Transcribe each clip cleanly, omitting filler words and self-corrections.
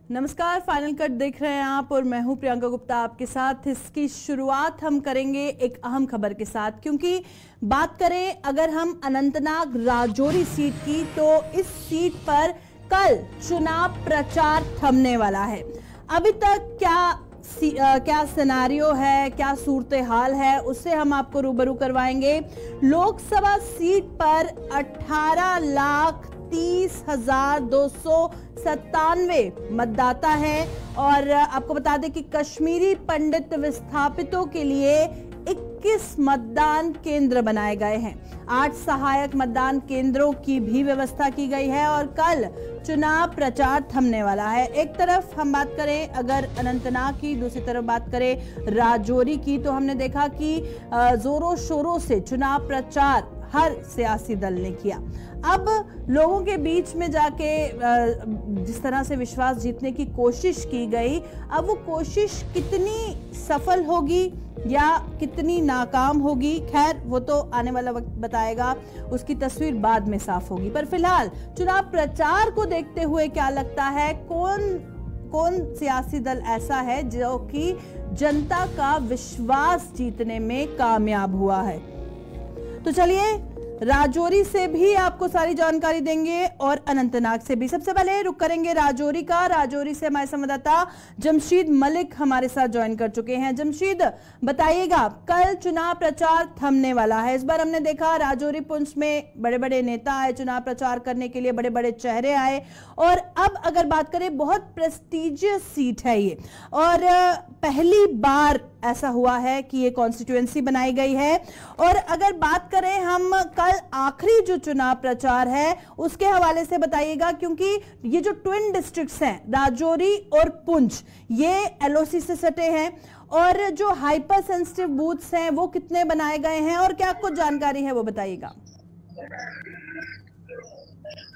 नमस्कार, final cut देख रहे हैं आप और मैं हूं प्रियंका गुप्ता आपके साथ। इसकी शुरुआत हम करेंगे एक अहम खबर के साथ, क्योंकि बात करें अगर हम अनंतनाग राजौरी सीट की तो इस सीट पर कल चुनाव प्रचार थमने वाला है। अभी तक क्या सिनेरियो है, क्या सूरत हाल है, उससे हम आपको रूबरू करवाएंगे। लोकसभा सीट पर 18,30,297 मतदाता हैं और आपको बता दें कि कश्मीरी पंडित विस्थापितों के लिए 21 मतदान केंद्र बनाए गए हैं। 8 सहायक मतदान केंद्रों की भी व्यवस्था की गई है और कल चुनाव प्रचार थमने वाला है। एक तरफ हम बात करें अगर अनंतनाग की, दूसरी तरफ बात करें राजौरी की, तो हमने देखा कि जोरों शोरों से चुनाव प्रचार हर सियासी दल ने किया। अब लोगों के बीच में जाके जिस तरह से विश्वास जीतने की कोशिश की गई, अब वो कोशिश कितनी सफल होगी या कितनी नाकाम होगी, खैर वो तो आने वाला वक्त बताएगा, उसकी तस्वीर बाद में साफ होगी। पर फिलहाल चुनाव प्रचार को देखते हुए क्या लगता है, कौन सियासी दल ऐसा है जो कि जनता का विश्वास जीतने में कामयाब हुआ है? तो चलिए राजौरी से भी आपको सारी जानकारी देंगे और अनंतनाग से भी। सबसे पहले रुक करेंगे राजौरी का। राजौरी से हमारे संवाददाता जमशीद मलिक हमारे साथ ज्वाइन कर चुके हैं। जमशीद, बताइएगा, कल चुनाव प्रचार थमने वाला है। इस बार हमने देखा राजौरी पुंछ में बड़े बड़े नेता आए चुनाव प्रचार करने के लिए, बड़े बड़े चेहरे आए, और अब अगर बात करें बहुत प्रेस्टिजियस सीट है ये, और पहली बार ऐसा हुआ है कि ये कॉन्स्टिट्यूएंसी बनाई गई है। और अगर बात करें हम कल आखिरी जो चुनाव प्रचार है उसके हवाले से बताइएगा, क्योंकि ये जो ट्विन डिस्ट्रिक्ट्स हैं राजौरी और पुंछ, ये एलओसी से सटे हैं, और जो हाइपर सेंसिटिव बूथ्स हैं वो कितने बनाए गए हैं और क्या कुछ जानकारी है वो बताइएगा।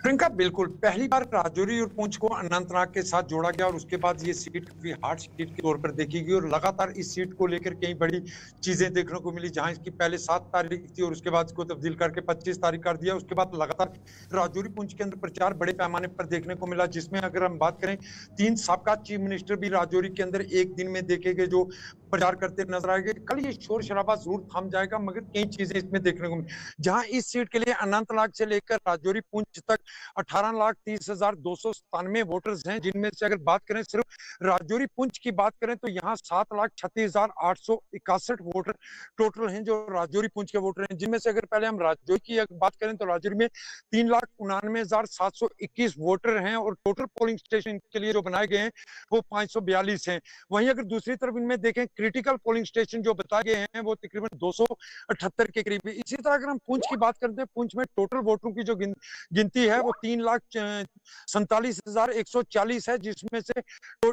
प्रियंका, बिल्कुल पहली बार राजौरी और पुंछ को अनंतनाग के साथ जोड़ा गया और उसके बाद ये सीट काफी हार्ड सीट के तौर पर देखी गई और लगातार इस सीट को लेकर कई बड़ी चीजें देखने को मिली। जहां इसकी पहले 7 तारीख थी और उसके बाद इसको तब्दील करके 25 तारीख कर दिया। उसके बाद लगातार राजौरी पुंछ के अंदर प्रचार बड़े पैमाने पर देखने को मिला, जिसमें अगर हम बात करें 3 साबका चीफ मिनिस्टर भी राजौरी के अंदर एक दिन में देखे गए जो प्रचार करते नजर आएंगे। कल ये शोर शराबा जरूर थम जाएगा, मगर कई चीजें इसमें देखने को मिली। जहां इस सीट के लिए अनंतनाग से लेकर राजौरी पुंछ तक 18,30,297 वोटर्स हैं, जिनमें से अगर बात करें सिर्फ राजौरी पुंछ की बात करें तो यहाँ 7,36,861 वोटर टोटल हैं जो राजौरी पुंछ के वोटर हैं। जिनमें से अगर पहले हम राजौरी की बात करें तो राजौरी में 3,99,721 वोटर हैं और टोटल पोलिंग स्टेशन के लिए जो बनाए गए हैं वो 542 हैं। वहीं अगर दूसरी तरफ इनमें देखें क्रिटिकल पोलिंग स्टेशन जो बताए गए हैं वो तकरीबन 278 के करीब है। इसी तरह अगर हम पुंछ की बात करते हैं, पुंछ में टोटल वोटरों की जो गिनती है वो 3,47,140 है, जिसमें से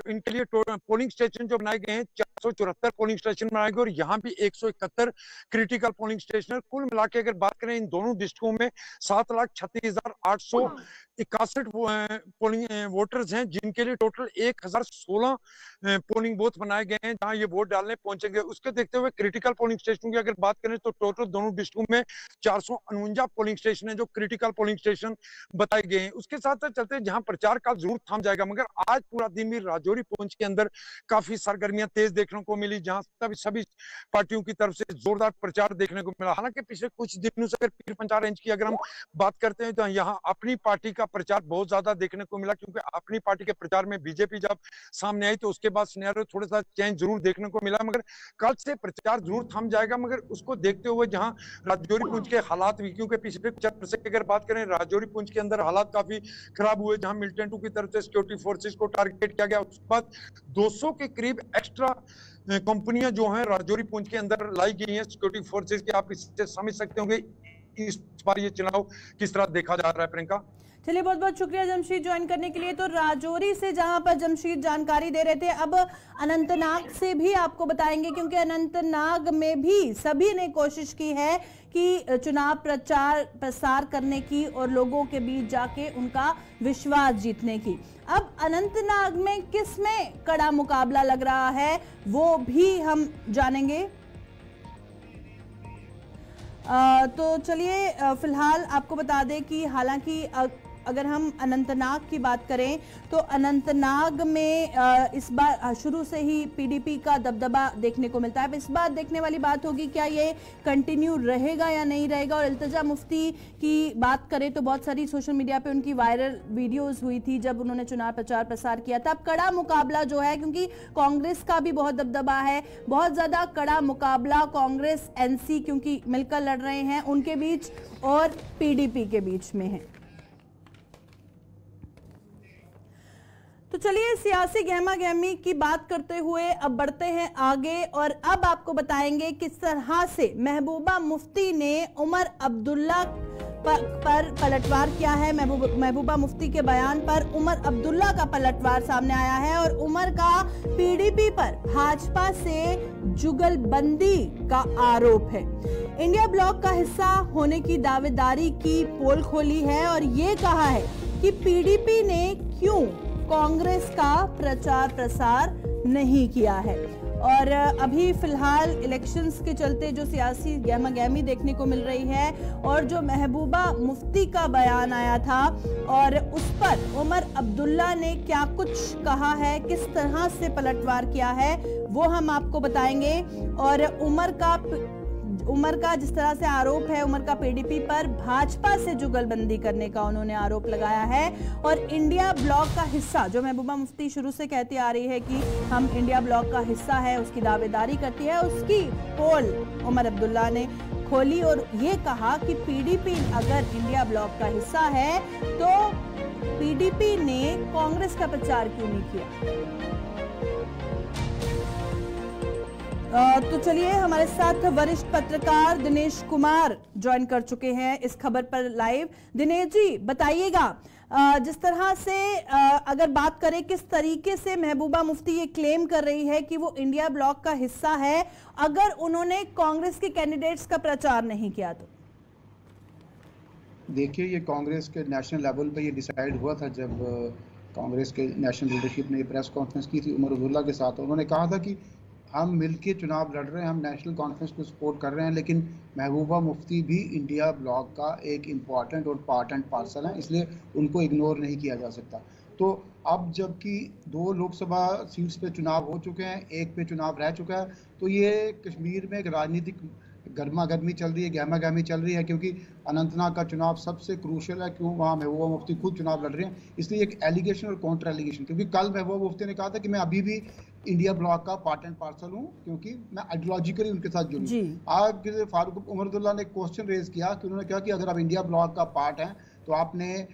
इनके लिए पोलिंग स्टेशन जो बनाए गए हैं 474 पोलिंग स्टेशन बनाए गए और यहाँ भी 171 क्रिटिकल पोलिंग स्टेशन। कुल मिला के अगर बात करें इन दोनों डिस्ट्रिक्टों में 7,36,861 पोलिंग वोटर्स हैं, जिनके लिए टोटल 1,016 पोलिंग बूथ बनाए गए हैं जहां ये वोट डालने पहुंचेंगे। उसके देखते हुए क्रिटिकल पोलिंग स्टेशन की अगर बात करें तो टोटल दोनों डिस्ट्रिक्टों में 449 पोलिंग स्टेशन है जो क्रिटिकल पोलिंग स्टेशन बताए गए हैं। उसके साथ साथ चलते हैं जहां प्रचार का जरूर थम जाएगा, मगर आज पूरा दिन भी राजौरी पुंछ के अंदर काफी सरगर्मियां तेज देखने को मिली, जहां सभी पार्टियों की तरफ से जोरदार प्रचार देखने को मिला। हालांकि पिछले कुछ दिनों से अगर पीर पंचार रेंज की अगर हम बात करते हैं तो यहाँ अपनी पार्टी का प्रचार बहुत ज्यादा देखने को मिला, क्योंकि अपनी पार्टी के प्रचार में बीजेपी जब सामने आई तो उसके बाद सिनेरियो थोड़ा सा चेंज जरूर देखने को मिला, मगर कल से प्रचार जरूर थम जाएगा। मगर उसको देखते हुए जहां राजौरी पुंछ के हालात भी, क्योंकि पिछले 4 से अगर बात करें राजौरी पुंछ के अंदर हालात काफी खराब हुए, जहां मिलिटेंट की तरफ से सिक्योरिटी फोर्सेस को टारगेट किया गया। उसके बाद 200 के करीब एक्स्ट्रा कंपनियां जो हैं राजौरी पुंछ के अंदर लाई गई हैं सिक्योरिटी फोर्सेस की। आप इससे समझ सकते होंगे इस बार ये चुनाव किस तरह देखा जा रहा है। प्रियंका, चलिए बहुत बहुत शुक्रिया जमशीद ज्वाइन करने के लिए। तो राजौरी से जहां पर जमशीद जानकारी दे रहे थे, अब अनंतनाग से भी आपको बताएंगे, क्योंकि अनंतनाग में भी सभी ने कोशिश की है कि चुनाव प्रसार करने की और लोगों के बीच जाके उनका विश्वास जीतने की। अब अनंतनाग में किस में कड़ा मुकाबला लग रहा है वो भी हम जानेंगे। तो चलिए फिलहाल आपको बता दें कि हालांकि अगर हम अनंतनाग की बात करें तो अनंतनाग में इस बार शुरू से ही पीडीपी का दबदबा देखने को मिलता है। इस बार देखने वाली बात होगी क्या ये कंटिन्यू रहेगा या नहीं रहेगा। और इल्तिजा मुफ्ती की बात करें तो बहुत सारी सोशल मीडिया पे उनकी वायरल वीडियोस हुई थी जब उन्होंने चुनाव प्रचार प्रसार किया था। अब कड़ा मुकाबला जो है, क्योंकि कांग्रेस का भी बहुत दबदबा है, बहुत ज्यादा कड़ा मुकाबला कांग्रेस एनसी क्योंकि मिलकर लड़ रहे हैं उनके बीच और पीडीपी के बीच में है। तो चलिए सियासी गहमा गहमी की बात करते हुए अब बढ़ते हैं आगे और अब आपको बताएंगे किस तरह से महबूबा मुफ्ती ने उमर अब्दुल्ला पर पलटवार किया है। महबूबा मुफ्ती के बयान पर उमर अब्दुल्ला का पलटवार सामने आया है और उमर का पीडीपी पर भाजपा से जुगलबंदी का आरोप है। इंडिया ब्लॉक का हिस्सा होने की दावेदारी की पोल खोली है और ये कहा है कि पीडीपी ने क्यों कांग्रेस का प्रचार प्रसार नहीं किया है। और अभी फिलहाल इलेक्शंस के चलते जो सियासी गहमागहमी देखने को मिल रही है और जो महबूबा मुफ्ती का बयान आया था और उस पर उमर अब्दुल्ला ने क्या कुछ कहा है, किस तरह से पलटवार किया है, वो हम आपको बताएंगे। और उमर का जिस तरह से आरोप है, उमर का पीडीपी पर भाजपा से जुगलबंदी करने का उन्होंने आरोप लगाया है। और इंडिया ब्लॉक का हिस्सा जो महबूबा मुफ्ती शुरू से कहती आ रही है कि हम इंडिया ब्लॉक का हिस्सा है, उसकी दावेदारी करती है, उसकी पोल उमर अब्दुल्ला ने खोली और ये कहा कि पीडीपी अगर इंडिया ब्लॉक का हिस्सा है तो पीडीपी ने कांग्रेस का प्रचार क्यों नहीं किया। तो चलिए हमारे साथ वरिष्ठ पत्रकार दिनेश कुमार ज्वाइन कर चुके हैं इस खबर पर लाइव। दिनेश जी बताइएगा, जिस तरह से अगर बात करें किस तरीके से महबूबा मुफ्ती ये क्लेम कर रही है कि वो इंडिया ब्लॉक का हिस्सा है अगर उन्होंने कांग्रेस के कैंडिडेट्स का प्रचार नहीं किया तो। देखिए, ये कांग्रेस के नेशनल लेवल पे ये डिसाइड हुआ था जब कांग्रेस के नेशनल लीडरशिप ने प्रेस कॉन्फ्रेंस की थी उमर अब्दुल्ला के साथ। उन्होंने कहा था कि हम मिलके चुनाव लड़ रहे हैं, हम नेशनल कॉन्फ्रेंस को सपोर्ट कर रहे हैं, लेकिन महबूबा मुफ्ती भी इंडिया ब्लॉक का एक इम्पॉर्टेंट और पार्ट एंड पार्सल है, इसलिए उनको इग्नोर नहीं किया जा सकता। तो अब जबकि 2 लोकसभा सीट्स पे चुनाव हो चुके हैं, 1 पे चुनाव रह चुका है, तो ये कश्मीर में एक राजनीतिक गर्मा गर्मी चल रही है, गहमा गहमी चल रही है, क्योंकि अनंतनाग का चुनाव सबसे क्रूशियल है। क्यों? वहाँ महबूबा मुफ्ती खुद चुनाव लड़ रहे हैं, इसलिए एक एलिगेशन और काउंटर एलिगेशन। क्योंकि कल महबूबा मुफ्ती ने कहा था कि मैं अभी भी इंडिया ब्लॉक का पार्ट एंड पार्सल हूँ क्योंकि मैं आइडियोलॉजिकली उनके साथ जुड़ी। आज फारूक उमर अब्दुल्ला ने क्वेश्चन रेज किया कि उन्होंने कहा कि अगर आप इंडिया ब्लॉक का पार्ट हैं तो आपने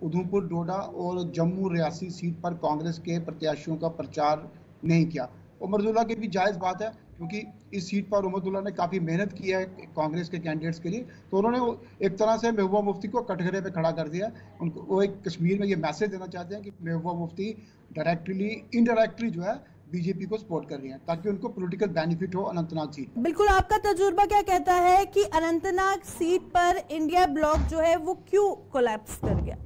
उधमपुर, डोडा और जम्मू रियासी सीट पर कांग्रेस के प्रत्याशियों का प्रचार नहीं किया। उमर अब्दुल्ला की भी जायज़ बात है क्योंकि इस सीट पर उमर अब्दुल्ला ने काफ़ी मेहनत की है कांग्रेस के कैंडिडेट्स के लिए, तो उन्होंने एक तरह से महबूबा मुफ्ती को कटघरे पे खड़ा कर दिया। उनको वो एक कश्मीर में ये मैसेज देना चाहते हैं कि महबूबा मुफ्ती डायरेक्टली इनडायरेक्टली जो है बीजेपी को सपोर्ट कर रही हैं ताकि उनको पॉलिटिकल बेनिफिट हो अनंतनाग सीट। बिल्कुल, आपका तजुर्बा क्या कहता है कि अनंतनाग सीट पर इंडिया ब्लॉक जो है वो क्यों कोलैप्स कर गया?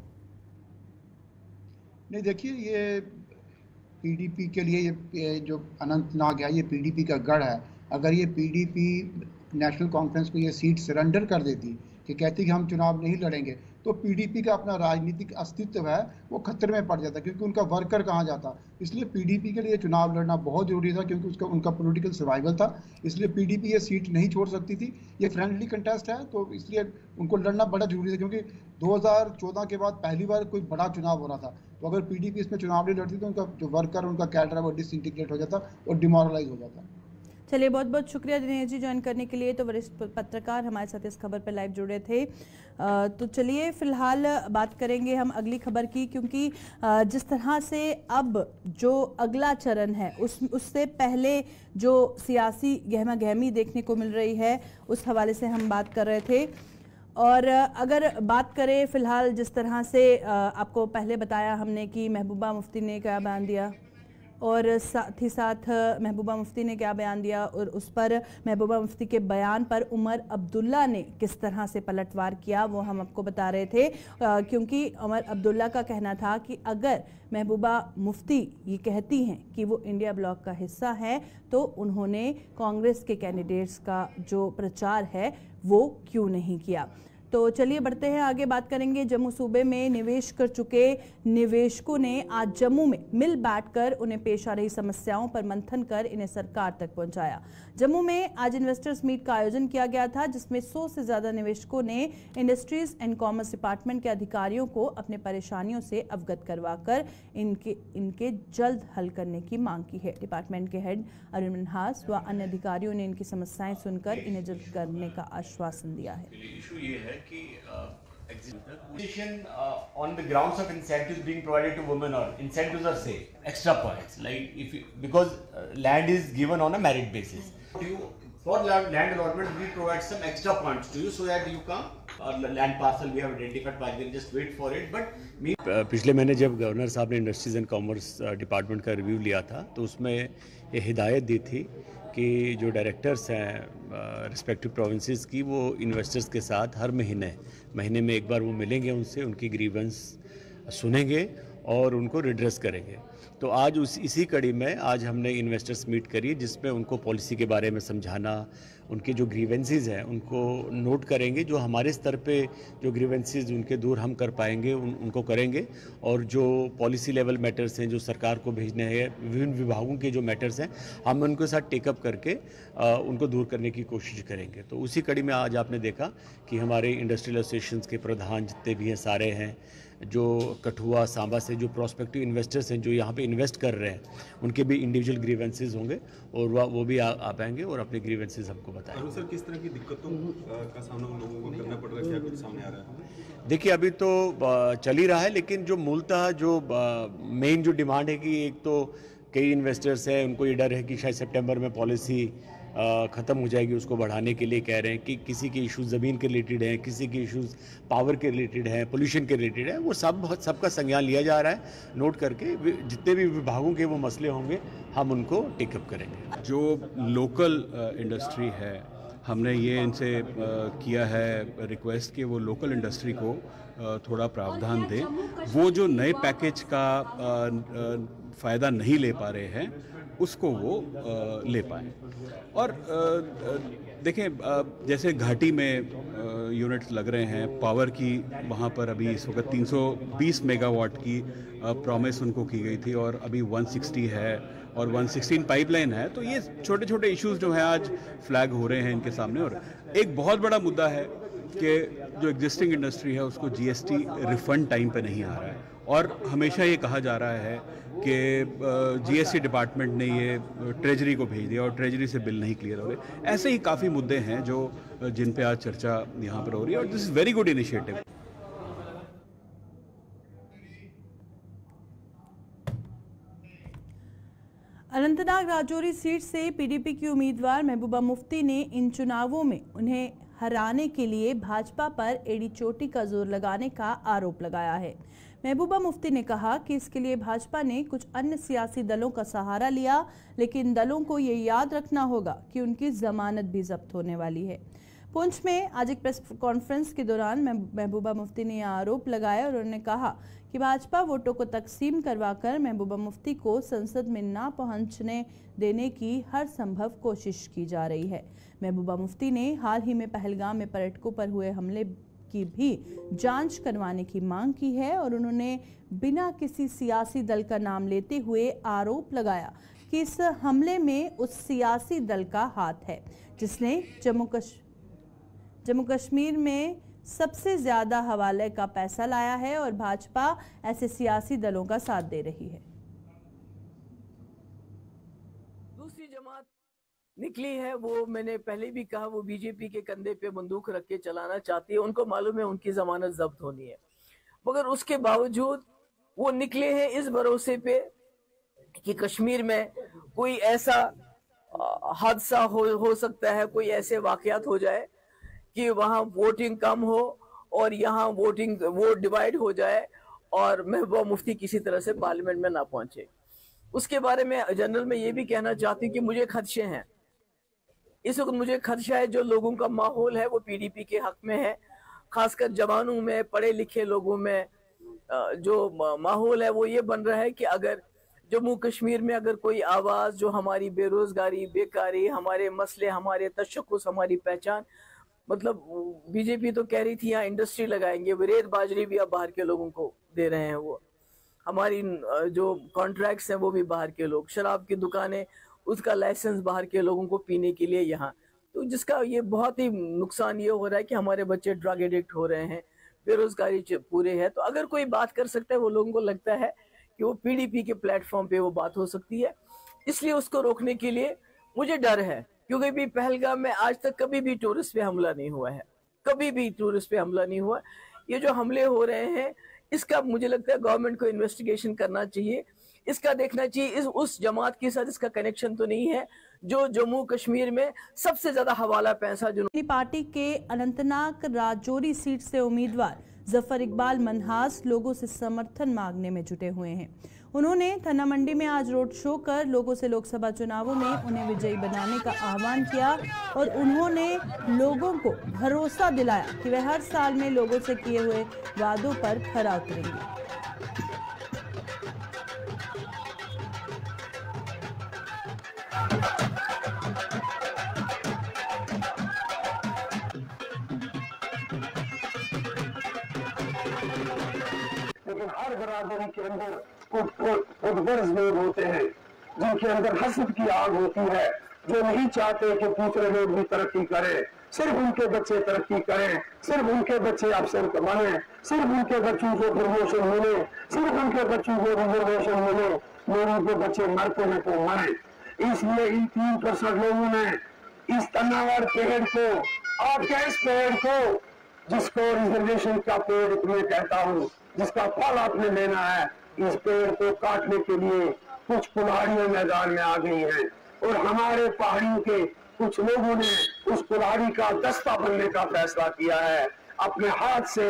नहीं, देखिए, ये पीडीपी के लिए ये जो अनंतनाग है ये पीडीपी का गढ़ है। अगर ये पीडीपी नेशनल कॉन्फ्रेंस को ये सीट सरेंडर कर देती कि कहती कि हम चुनाव नहीं लड़ेंगे, तो पीडीपी का अपना राजनीतिक अस्तित्व है वो खतरे में पड़ जाता, क्योंकि उनका वर्कर कहाँ जाता। इसलिए पीडीपी के लिए चुनाव लड़ना बहुत जरूरी था क्योंकि उनका पॉलिटिकल सर्वाइवल था। इसलिए पीडीपी ये सीट नहीं छोड़ सकती थी। ये फ्रेंडली कंटेस्ट है तो इसलिए उनको लड़ना बड़ा जरूरी था, क्योंकि 2014 के बाद पहली बार कोई बड़ा चुनाव हो रहा था। तो अगर पीडीपी इसमें चुनाव नहीं लड़ती तो उनका जो वर्कर, उनका कैडर है वो डिसइंटीग्रेट हो जाता और डिमोरलाइज हो जाता। चलिए, बहुत बहुत शुक्रिया दिनेश जी ज्वाइन करने के लिए। तो वरिष्ठ पत्रकार हमारे साथ इस खबर पर लाइव जुड़े थे। तो चलिए फिलहाल बात करेंगे हम अगली खबर की, क्योंकि जिस तरह से अब जो अगला चरण है उससे पहले जो सियासी गहमा गहमी देखने को मिल रही है उस हवाले से हम बात कर रहे थे। और अगर बात करें फिलहाल जिस तरह से आपको पहले बताया हमने कि महबूबा मुफ्ती ने क्या बयान दिया और साथ ही साथ महबूबा मुफ्ती ने क्या बयान दिया और उस पर महबूबा मुफ्ती के बयान पर उमर अब्दुल्ला ने किस तरह से पलटवार किया वो हम आपको बता रहे थे। क्योंकि उमर अब्दुल्ला का कहना था कि अगर महबूबा मुफ्ती ये कहती हैं कि वो इंडिया ब्लॉक का हिस्सा है तो उन्होंने कांग्रेस के कैंडिडेट्स का जो प्रचार है वो क्यों नहीं किया। तो चलिए बढ़ते हैं आगे, बात करेंगे। जम्मू सूबे में निवेश कर चुके निवेशकों ने आज जम्मू में मिल बैठकर उन्हें पेश आ रही समस्याओं पर मंथन कर इन्हें सरकार तक पहुंचाया। जम्मू में आज इन्वेस्टर्स मीट का आयोजन किया गया था, जिसमें 100 से ज्यादा निवेशकों ने इंडस्ट्रीज एंड कॉमर्स डिपार्टमेंट के अधिकारियों को अपने परेशानियों से अवगत करवाकर इनके जल्द हल करने की मांग की है। डिपार्टमेंट के हेड अरुण मिन्हास व अन्य अधिकारियों ने इनकी समस्याएं सुनकर इन्हें जल्द करने का आश्वासन दिया है। इशू ये है कि on the grounds of incentives being provided to women, or incentives are say extra points, like because land is given on a merit basis. For land allotment we provide some extra points to you so that you come, or land parcel we have identified, but you can just wait for it. But पिछले महीने जब governor साहब ने industries and commerce department का review लिया था, तो उसमें ये हिदायत दी थी कि जो डायरेक्टर्स हैं रिस्पेक्टिव प्रोविंसेस की, वो इन्वेस्टर्स के साथ हर महीने में एक बार वो मिलेंगे, उनसे उनकी ग्रीवेंस सुनेंगे और उनको रिड्रेस करेंगे। तो आज इसी कड़ी में आज हमने इन्वेस्टर्स मीट करी, जिसमें उनको पॉलिसी के बारे में समझाना, उनके जो ग्रीवेंसेस हैं उनको नोट करेंगे, जो हमारे स्तर पे जो ग्रीवेंसेस उनके दूर हम कर पाएंगे उनको करेंगे, और जो पॉलिसी लेवल मैटर्स हैं जो सरकार को भेजने हैं, विभिन्न विभागों के जो मैटर्स हैं, हम उनके साथ टेकअप करके उनको दूर करने की कोशिश करेंगे। तो उसी कड़ी में आज आपने देखा कि हमारे इंडस्ट्रियल एसोसिएशंस के प्रधान जितने भी हैं सारे हैं, जो कठुआ सांबा से जो प्रोस्पेक्टिव इन्वेस्टर्स हैं जो यहाँ पे इन्वेस्ट कर रहे हैं, उनके भी इंडिविजुअल ग्रीवेंसेस होंगे और वो भी आ पाएंगे और अपने ग्रीवेंसेस हमको बताएंगे। सर, किस तरह की दिक्कतों का सामना उन लोगों को करना पड़ रहा है, क्या कुछ सामने आ रहा है? देखिए, अभी तो चल ही रहा है, लेकिन जो मूलतः जो मेन जो डिमांड है कि एक तो कई इन्वेस्टर्स हैं, उनको ये डर है कि शायद सितंबर में पॉलिसी ख़त्म हो जाएगी, उसको बढ़ाने के लिए कह रहे हैं कि किसी के इश्यूज ज़मीन के रिलेटेड हैं, किसी के इश्यूज पावर के रिलेटेड हैं, पोल्यूशन के रिलेटेड है। वो सबका संज्ञान लिया जा रहा है, नोट करके जितने भी विभागों के वो मसले होंगे हम उनको टेकअप करेंगे। जो लोकल इंडस्ट्री है, हमने ये इनसे किया है रिक्वेस्ट कि वो लोकल इंडस्ट्री को थोड़ा प्रावधान दें, वो जो नए पैकेज का फ़ायदा नहीं ले पा रहे हैं उसको वो ले पाएँ। और देखें, जैसे घाटी में यूनिट्स लग रहे हैं पावर की, वहाँ पर अभी इस वक्त 320 मेगावाट की प्रॉमिस उनको की गई थी और अभी 160 है और 116 पाइपलाइन है। तो ये छोटे छोटे इश्यूज जो हैं आज फ्लैग हो रहे हैं इनके सामने। और एक बहुत बड़ा मुद्दा है कि जो एग्जिस्टिंग इंडस्ट्री है उसको जीएसटी रिफंड टाइम पे नहीं आ रहा है, और हमेशा ये कहा जा रहा है कि जीएसटी डिपार्टमेंट ने ये ट्रेजरी को भेज दिया और ट्रेजरी से बिल नहीं क्लियर हो रहे। ऐसे ही काफ़ी मुद्दे हैं जो जिन पे आज चर्चा यहाँ पर हो रही है, और this is very good initiative. Anantnag Rajouri seat से पीडीपी की उम्मीदवार महबूबा मुफ्ती ने इन चुनावों में उन्हें हराने के लिए भाजपा पर एड़ी चोटी का जोर लगाने का आरोप लगाया है। महबूबा मुफ्ती ने कहा कि इसके लिए भाजपा ने कुछ अन्य सियासी दलों का सहारा लिया, लेकिन दलों को ये याद रखना होगा कि उनकी जमानत भी जब्त होने वाली है। पुंछ में आज एक प्रेस कॉन्फ्रेंस के दौरान महबूबा मुफ्ती ने यह आरोप लगाया और उन्होंने कहा कि भाजपा वोटों को तकसीम करवाकर महबूबा मुफ्ती को संसद में ना पहुंचने देने की हर संभव कोशिश की जा रही है। महबूबा मुफ्ती ने हाल ही में पहलगाम में पर्यटकों पर हुए हमले की भी जांच करवाने की मांग की है और उन्होंने बिना किसी सियासी दल का नाम लेते हुए आरोप लगाया कि इस हमले में उस सियासी दल का हाथ है जिसने जम्मू कश्मीर में सबसे ज्यादा हवाले का पैसा लाया है और भाजपा ऐसे सियासी दलों का साथ दे रही है। दूसरी जमात निकली है, वो मैंने पहले भी कहा, वो बीजेपी के कंधे पे बंदूक रख के चलाना चाहती है। उनको मालूम है उनकी जमानत जब्त होनी है, मगर उसके बावजूद वो निकले हैं इस भरोसे पे कि कश्मीर में कोई ऐसा हादसा हो सकता है, कोई ऐसे वाकयात हो जाए कि वहां वोटिंग कम हो और यहाँ वोट डिवाइड हो जाए और महबूबा मुफ्ती किसी तरह से पार्लियामेंट में ना पहुंचे। उसके बारे में जनरल में ये भी कहना चाहती हूँ कि मुझे खदशे हैं, इस वक्त मुझे खदशा है जो लोगों का माहौल है वो पीडीपी के हक में है, खासकर जवानों में, पढ़े लिखे लोगों में जो माहौल है वो ये बन रहा है कि अगर जम्मू कश्मीर में अगर कोई आवाज जो हमारी बेरोजगारी, बेकारी, हमारे मसले, हमारे तशक्कुस, हमारी पहचान, मतलब बीजेपी तो कह रही थी यहाँ इंडस्ट्री लगाएंगे, रेत बाजरी भी अब बाहर के लोगों को दे रहे हैं, वो हमारी जो कॉन्ट्रैक्ट्स हैं वो भी बाहर के लोग, शराब की दुकानें उसका लाइसेंस बाहर के लोगों को पीने के लिए यहाँ, तो जिसका ये बहुत ही नुकसान ये हो रहा है कि हमारे बच्चे ड्रग एडिक्ट हो रहे हैं, बेरोजगारी पूरे है। तो अगर कोई बात कर सकता है वो लोगों को लगता है कि वो पीडीपी के प्लेटफॉर्म पे वो बात हो सकती है, इसलिए उसको रोकने के लिए मुझे डर है, क्योंकि भी पहलगाम में आज तक कभी भी टूरिस्ट पे हमला नहीं हुआ है, कभी भी टूरिस्ट पे हमला नहीं हुआ। ये जो हमले हो रहे हैं इसका मुझे लगता है गवर्नमेंट को इन्वेस्टिगेशन करना चाहिए, इसका देखना चाहिए उस जमात के साथ इसका कनेक्शन तो नहीं है जो जम्मू कश्मीर में सबसे ज्यादा हवाला पैसा जो पार्टी के अनंतनाग राजौरी सीट से उम्मीदवार जफर इकबाल मनहास लोगों से समर्थन मांगने में जुटे हुए हैं। उन्होंने थन्ना मंडी में आज रोड शो कर लोगों से लोकसभा चुनावों में उन्हें विजयी बनाने का आह्वान किया और उन्होंने लोगों को भरोसा दिलाया कि वे हर साल में लोगों से किए हुए वादों पर खरा उतरेंगे। लेकिन हर बरादरी के अंदर कुछ गर्ज लोग होते हैं जिनके अंदर हसद की आग होती है, जो नहीं चाहते कि दूसरे लोग भी तरक्की करें, सिर्फ उनके बच्चे तरक्की करें, सिर्फ उनके बच्चे अफसर बने, सिर्फ उनके बच्चों को प्रमोशन मिले, सिर्फ उनके बच्चों को रिजर्वेशन मिले, लोगों के बच्चे मरते हैं तो मरे। इसलिए इन 3% लोगों ने इस तन्नावर पेड़ को, आपके इस पेड़ को जिसको रिजर्वेशन का पेड़ मैं कहता हूँ, जिसका फल आपने लेना है, इस पेड़ को काटने के लिए कुछ कुल्हाड़ियां मैदान में आ गई हैं और हमारे पहाड़ियों के कुछ लोगों ने उस कुल्हाड़ी का दस्ता बनने का फैसला किया है। अपने हाथ से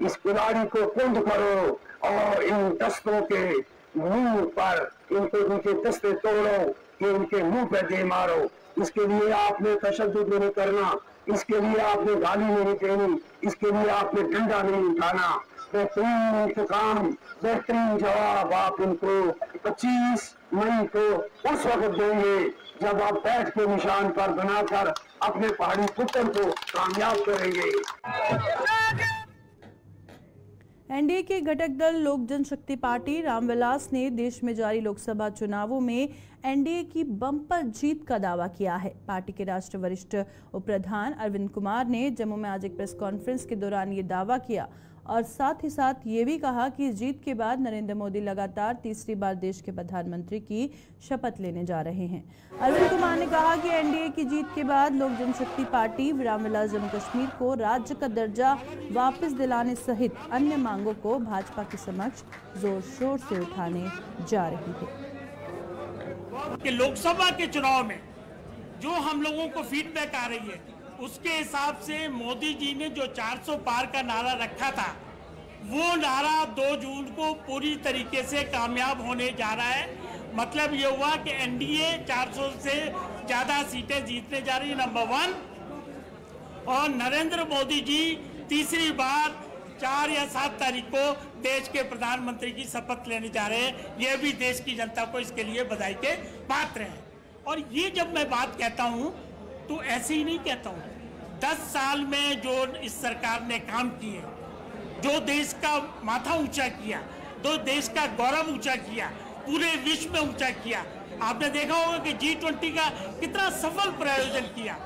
इस कुल्हाड़ी को कुंद करो और इन दस्तों के मुंह पर इनके दस्ते तोड़ो कि इनके मुंह पे दे मारो। इसके लिए आपने तशद्दुद नहीं करना, इसके लिए आपने गाली नहीं देनी, इसके लिए आपने डंडा नहीं उठाना। बेहतरीन इंतकाम, बेहतरीन जवाब आप इनको 25 मई को उस वक्त देंगे जब आप बैठ के निशान पर बनाकर अपने पहाड़ी पुत्र को कामयाब करेंगे। एनडीए के घटक दल लोक जनशक्ति पार्टी रामविलास ने देश में जारी लोकसभा चुनावों में एनडीए की बम्पर जीत का दावा किया है। पार्टी के राष्ट्रीय वरिष्ठ उप प्रधान अरविंद कुमार ने जम्मू में आज एक प्रेस कॉन्फ्रेंस के दौरान ये दावा किया और साथ ही साथ ये भी कहा कि इस जीत के बाद नरेंद्र मोदी लगातार तीसरी बार देश के प्रधानमंत्री की शपथ लेने जा रहे हैं। अरविंद कुमार ने कहा कि एनडीए की जीत के बाद लोक जनशक्ति पार्टी रामविलास जम्मू कश्मीर को राज्य का दर्जा वापस दिलाने सहित अन्य मांगों को भाजपा के समक्ष जोर शोर से उठाने जा रही है। कि लोकसभा के चुनाव में जो हम लोगों को फीडबैक आ रही है उसके हिसाब से मोदी जी ने जो 400 पार का नारा रखा था वो नारा 2 जून को पूरी तरीके से कामयाब होने जा रहा है। मतलब ये हुआ कि एनडीए 400 से ज्यादा सीटें जीतने जा रही है, नंबर 1, और नरेंद्र मोदी जी तीसरी बार 4 या 7 तारीख को देश के प्रधानमंत्री की शपथ लेने जा रहे हैं। ये भी देश की जनता को इसके लिए बधाई के पात्र है। और ये जब मैं बात कहता हूँ तो ऐसे ही नहीं कहता हूँ। 10 साल में जो इस सरकार ने काम किए, जो देश का माथा ऊंचा किया, जो देश का गौरव ऊंचा किया, पूरे विश्व में ऊंचा किया। आपने देखा होगा कि G20 का कितना सफल प्रायोजन किया,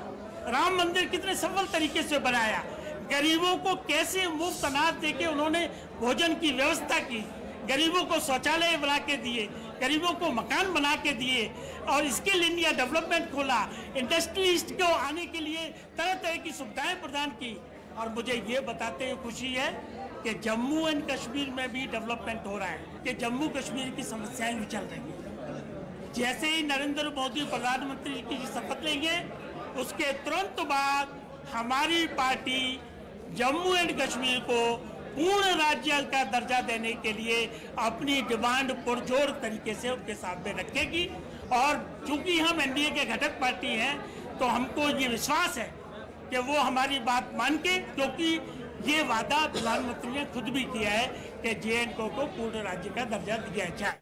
राम मंदिर कितने सफल तरीके से बनाया, गरीबों को कैसे मुफ्त अनाज देके उन्होंने भोजन की व्यवस्था की, गरीबों को शौचालय बना के दिए, गरीबों को मकान बना के दिए और स्किल इंडिया डेवलपमेंट खोला, इंडस्ट्रियलिस्ट को आने के लिए तरह तरह की सुविधाएं प्रदान की। और मुझे ये बताते हुए खुशी है कि जम्मू एंड कश्मीर में भी डेवलपमेंट हो रहा है, कि जम्मू कश्मीर की समस्याएं भी चल रही हैं। जैसे ही नरेंद्र मोदी प्रधानमंत्री की शपथ लेंगे उसके तुरंत बाद हमारी पार्टी जम्मू एंड कश्मीर को पूर्ण राज्य का दर्जा देने के लिए अपनी डिमांड पुरजोर तरीके से उनके सामने रखेगी। और चूंकि हम एनडीए के घटक पार्टी हैं तो हमको ये विश्वास है कि वो हमारी बात मान के, क्योंकि ये वादा प्रधानमंत्री ने खुद भी किया है कि JNK को पूर्ण राज्य का दर्जा दिया जाए।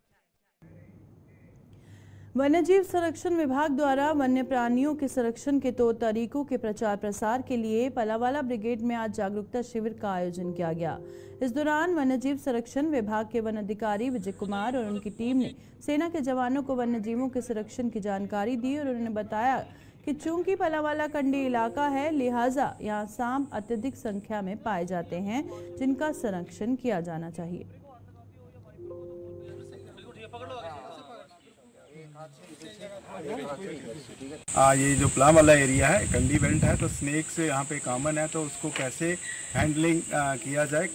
वन्यजीव संरक्षण विभाग द्वारा वन्य प्राणियों के संरक्षण के तौर तरीकों के प्रचार प्रसार के लिए पलावाला ब्रिगेड में आज जागरूकता शिविर का आयोजन किया गया। इस दौरान वन्यजीव संरक्षण विभाग के वन अधिकारी विजय कुमार और उनकी टीम ने सेना के जवानों को वन्यजीवों के संरक्षण की जानकारी दी और उन्होंने बताया कि चूंकि पलावाला कंडी इलाका है, लिहाजा यहाँ सांप अत्यधिक संख्या में पाए जाते हैं, जिनका संरक्षण किया जाना चाहिए। ये जो प्लाम वाला एरिया है, कंडी बेल्ट है, तो स्नेक से यहाँ पे कॉमन है, तो उसको कैसे हैंडलिंग किया जाए।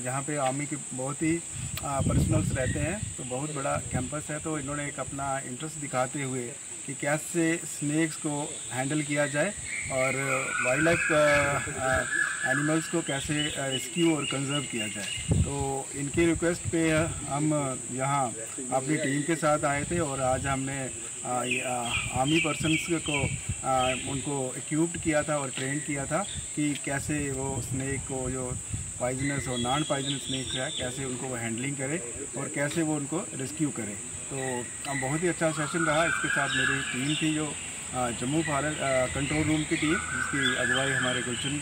यहाँ पे आर्मी के बहुत ही पर्सनल्स रहते हैं, तो बहुत बड़ा कैंपस है, तो इन्होंने एक अपना इंटरेस्ट दिखाते हुए कि कैसे स्नेक्स को हैंडल किया जाए और वाइल्ड लाइफ एनिमल्स को कैसे रेस्क्यू और कंजर्व किया जाए। तो इनकी रिक्वेस्ट पे हम यहाँ अपनी टीम के साथ आए थे और आज हमने आर्मी पर्सन्स को उनको इक्विप्ड किया था और ट्रेन किया था कि कैसे वो स्नेक को जो पॉइजनस और नॉन पॉइजनस स्नेक है कैसे उनको हैंडलिंग करे और कैसे वो उनको रेस्क्यू करे। तो बहुत ही अच्छा सेशन रहा। इसके साथ मेरी टीम थी जो जम्मू भारत कंट्रोल रूम की टीम, जिसकी अगुवाई हमारे गुलशन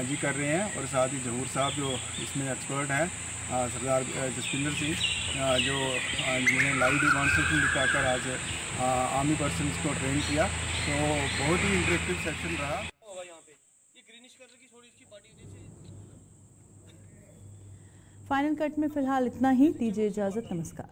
जी कर रहे हैं, और साथ ही जहूर साहब जो इसमें एक्सपर्ट हैं, सरदार जसपिंदर सिंह जो जिन्होंने लाइव डिमॉन्स्ट्रेशन दिखाकर आज आर्मी पर्सन्स को ट्रेन किया। तो बहुत ही इंटरेक्टिव सेशन रहा। फाइनल कट में फिलहाल इतना ही। दीजिए इजाजत, नमस्कार।